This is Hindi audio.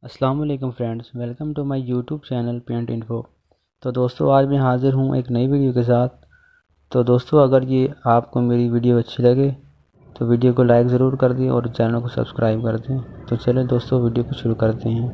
अस्सलाम वालेकुम friends, welcome to my YouTube channel paint info. तो दोस्तों, आज मैं हाज़िर हूँ एक नई वीडियो के साथ। तो दोस्तों, अगर ये आपको मेरी वीडियो अच्छी लगे तो वीडियो को लाइक ज़रूर कर दें और चैनल को सब्सक्राइब कर दें। तो चलें दोस्तों, वीडियो को शुरू करते हैं।